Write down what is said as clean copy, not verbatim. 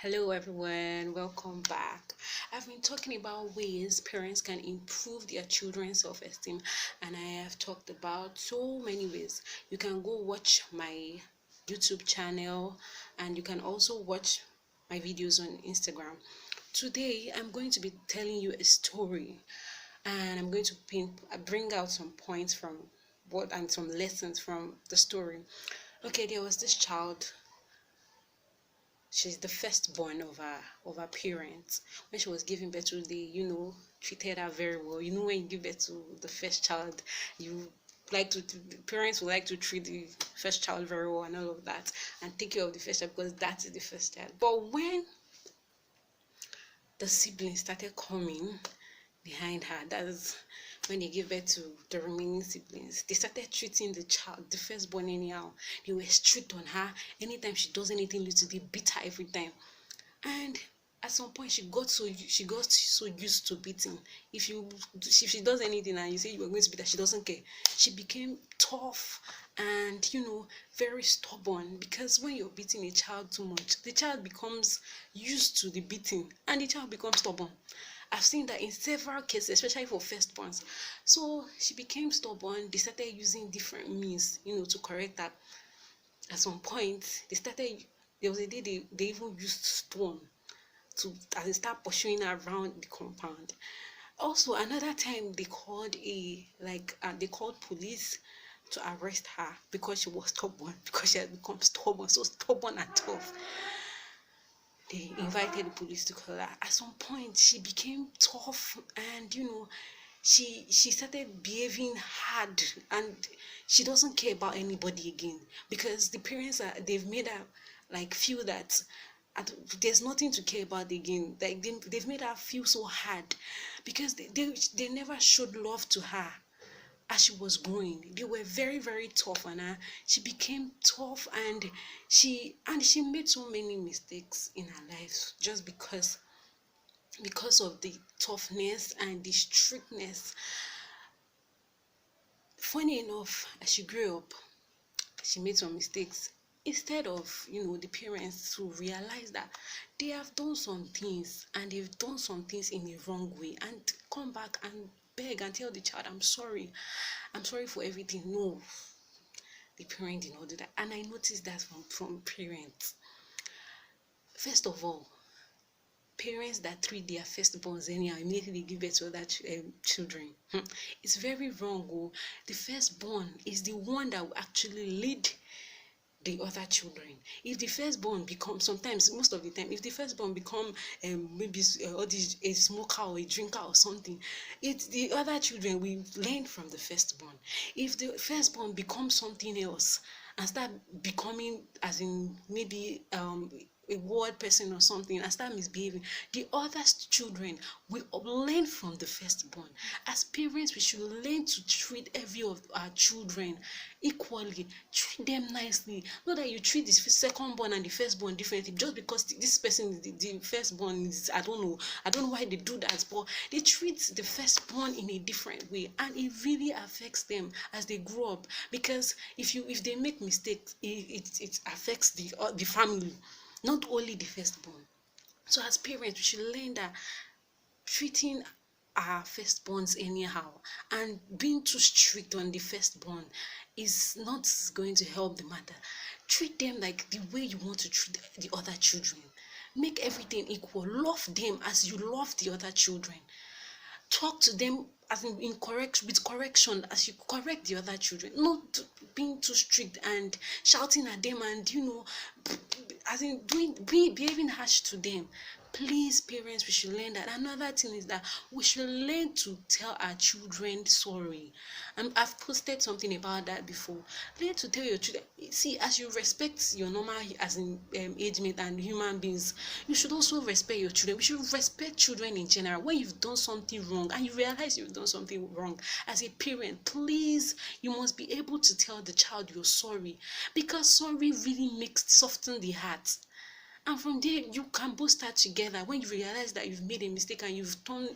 Hello everyone, welcome back. I've been talking about ways parents can improve their children's self-esteem, and I have talked about so many ways. You can go watch my YouTube channel and you can also watch my videos on Instagram. Today I'm going to be telling you a story, and I'm going to bring out some points from what and some lessons from the story. Okay, there was this child. She's the firstborn of her parents. When she was giving birth to, they treated her very well. When you give birth to the first child, you the parents would like to treat the first child very well and all of that, and take care of the first child because that is the first child. But when the siblings started coming behind her, that's when they gave birth to the remaining siblings, they started treating the firstborn, anyhow. They were strict on her. Anytime she does anything little, they beat her every time. And at some point she got so used to beating. If she does anything and you say you are going to beat her, she doesn't care. She became tough and very stubborn, because when you're beating a child too much, the child becomes used to the beating and the child becomes stubborn. I've seen that in several cases, especially for firstborns. So she became stubborn. They started using different means, to correct that. At some point, there was a day they even used stone to start pursuing her around the compound. Also, another time they called they called police to arrest her because she was stubborn, because she had become stubborn, so stubborn and tough. They invited the police to call her. At some point, she became tough, and she started behaving hard, and she doesn't care about anybody again, because the parents they've made her feel that there's nothing to care about again. They've made her feel so hard, because they never showed love to her. As she was growing, they were very, very tough on her. She became tough, and she made so many mistakes in her life just because of the toughness and the strictness. Funny enough, as she grew up, she made some mistakes. Instead of the parents to realize that they have done some things, and they've done some things in a wrong way, and come back and beg and tell the child, I'm sorry for everything. No, the parent did not do that. And I noticed that from parents. First of all, parents that treat their firstborns anyhow, immediately give birth to other children. It's very wrong. The firstborn is the one that will actually lead the other children. If the firstborn becomes, sometimes, most of the time, if the firstborn become maybe a smoker or a drinker or something, it's the other children will learn from the firstborn. If the firstborn becomes something else and start becoming, as in maybe a word person or something, and start misbehaving, the other children will learn from the firstborn. As parents, we should learn to treat every of our children equally. Treat them nicely. Not that you treat the secondborn and the firstborn differently just because this person, the firstborn, is, I don't know why they do that, but they treat the firstborn in a different way, and it really affects them as they grow up. Because if they make mistakes, it affects the family, not only the firstborn. So as parents, we should learn that treating our firstborns anyhow and being too strict on the firstborn is not going to help the matter. Treat them like the way you want to treat the other children. Make everything equal. Love them as you love the other children. Talk to them as with correction as you correct the other children, not being too strict and shouting at them, and behaving harsh to them. Please, parents, we should learn that. Another thing is that we should learn to tell our children sorry. I've posted something about that before. Learn to tell your children. See, as you respect your normal, as in age mate and human beings, you should also respect your children. We should respect children in general. When you've done something wrong and you realize you've done something wrong, as a parent, please, you must be able to tell the child you're sorry, because sorry really soften the heart. And from there, you can both start together. When you realize that you've made a mistake and you've done